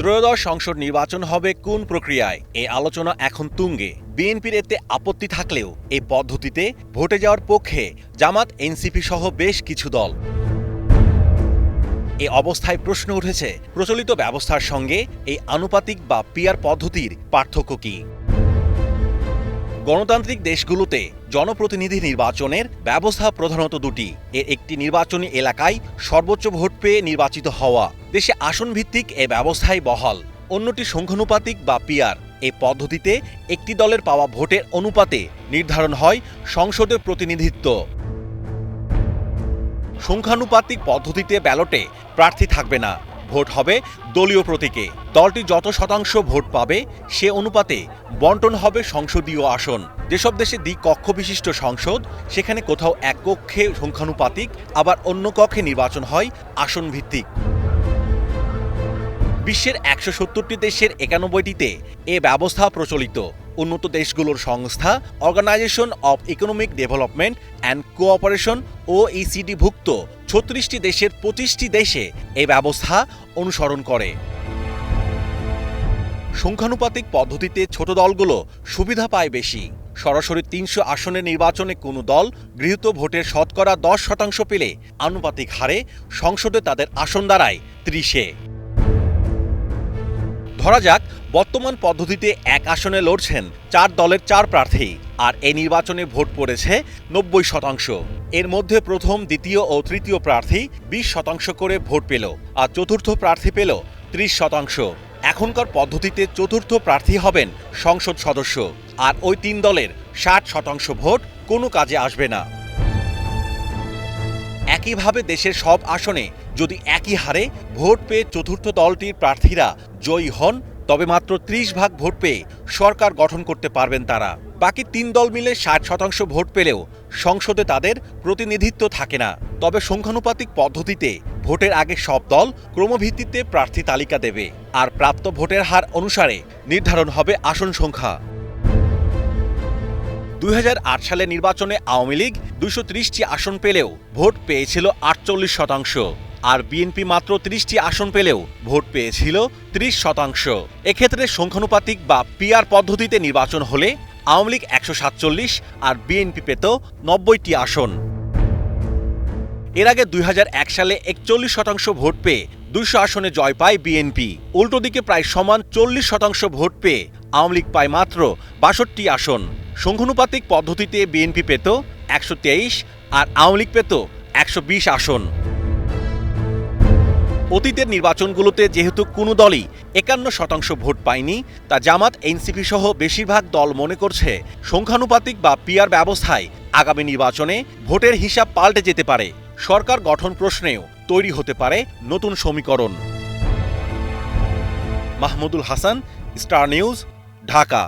ত্রয়োদশ সংসদ নির্বাচন হবে কোন প্রক্রিয়ায় এই আলোচনা এখন তুঙ্গে। বিএনপির এতে আপত্তি থাকলেও এই পদ্ধতিতে ভোটে যাওয়ার পক্ষে জামাত, এনসিপি সহ বেশ কিছু দল। এ অবস্থায় প্রশ্ন উঠেছে, প্রচলিত ব্যবস্থার সঙ্গে এই আনুপাতিক বা পিআর পদ্ধতির পার্থক্য কি? গণতান্ত্রিক দেশগুলোতে জনপ্রতিনিধি নির্বাচনের ব্যবস্থা প্রধানত দুটি। এর একটি নির্বাচনী এলাকায় সর্বোচ্চ ভোট পেয়ে নির্বাচিত হওয়া, দেশে আসন ভিত্তিক এ ব্যবস্থায় বহাল। অন্যটি সংখ্যানুপাতিক বা পিআর। এই পদ্ধতিতে একটি দলের পাওয়া ভোটের অনুপাতে নির্ধারণ হয় সংসদের প্রতিনিধিত্ব। সংখ্যানুপাতিক পদ্ধতিতে ব্যালটে প্রার্থী থাকবে না, ভোট হবে দলীয় প্রতীকে। দলটি যত শতাংশ ভোট পাবে সে অনুপাতে বণ্টন হবে সংসদীয় আসন। যেসব দেশে দ্বিকক্ষ বিশিষ্ট সংসদ, সেখানে কোথাও এক কক্ষে সংখ্যানুপাতিক, আবার অন্য কক্ষে নির্বাচন হয় আসন ভিত্তিক। বিশ্বের ১৭০টি দেশের ৯১টিতে এ ব্যবস্থা প্রচলিত। উন্নত দেশগুলোর সংস্থা organisation of economic development and cooperation OECDভুক্ত ৩৬টি দেশের ২৫টি দেশে এই ব্যবস্থা অনুসরণ করে। সংখ্যানুপাতিক পদ্ধতিতে ছোট দলগুলো সুবিধা পায় বেশি। সরাসরি ৩০০ আসনের নির্বাচনে কোনো দল গৃহীত ভোটের শতকরা ১০% পেলে আনুপাতিক হারে সংসদে তাদের আসন দাঁড়ায় ৩০-এ। ধরা যাক, বর্তমান পদ্ধতিতে এক আসনে লড়ছেন ৪ দলের ৪ প্রার্থী, আর এই নির্বাচনে ভোট পড়েছে ৯০%। এর মধ্যে প্রথম, দ্বিতীয় ও তৃতীয় প্রার্থী ২০% করে ভোট পেল, আর চতুর্থ প্রার্থী পেল ৩০%। এখনকার পদ্ধতিতে চতুর্থ প্রার্থী হবেন সংসদ সদস্য, আর ওই ৩ দলের ৬০% ভোট কোনো কাজে আসবে না। একইভাবে দেশের সব আসনে যদি একই হারে ভোট পেয়ে চতুর্থ দলটির প্রার্থীরা জয়ী হন, তবে মাত্র ৩০% ভোট পেয়ে সরকার গঠন করতে পারবেন তারা। বাকি ৩ দল মিলে ৬০% ভোট পেলেও সংসদে তাদের প্রতিনিধিত্ব থাকে না। তবে সংখ্যানুপাতিক পদ্ধতিতে ভোটের আগে সব দল ক্রমভিত্তিতে প্রার্থী তালিকা দেবে, আর প্রাপ্ত ভোটের হার অনুসারে নির্ধারণ হবে আসন সংখ্যা। ২০০৮ সালের নির্বাচনে আওয়ামী লীগ ২৩০টি আসন পেলেও ভোট পেয়েছিল ৪৮%, আর বিএনপি মাত্র ৩০টি আসন পেলেও ভোট পেয়েছিল ৩০%। এক্ষেত্রে সংখ্যানুপাতিক বা পিআর পদ্ধতিতে নির্বাচন হলে আওয়ামী লীগ ১৪৭ আর বিএনপি পেত ৯০টি আসন। এর আগে ২০০১ সালে ৪১% ভোট পেয়ে ২০০ আসনে জয় পায় বিএনপি। উল্টো দিকে প্রায় সমান ৪০% ভোট পেয়ে আওয়ামী লীগ পায় মাত্র ৬২টি আসন। সংখ্যানুপাতিক পদ্ধতিতে বিএনপি পেত ১২৩ আর আওয়ামী লীগ পেত ১২০ আসন। অতীতের নির্বাচনগুলোতে যেহেতু কোনো দলই ৫১% ভোট পায়নি, তা জামাত, এনসিপি সহ বেশিরভাগ দল মনে করছে সংখ্যানুপাতিক বা পিআর ব্যবস্থায় আগামী নির্বাচনে ভোটের হিসাব পাল্টে যেতে পারে। সরকার গঠন প্রশ্নেও তৈরি হতে পারে নতুন সমীকরণ। Mahmudul Hasan, star news, Dhaka.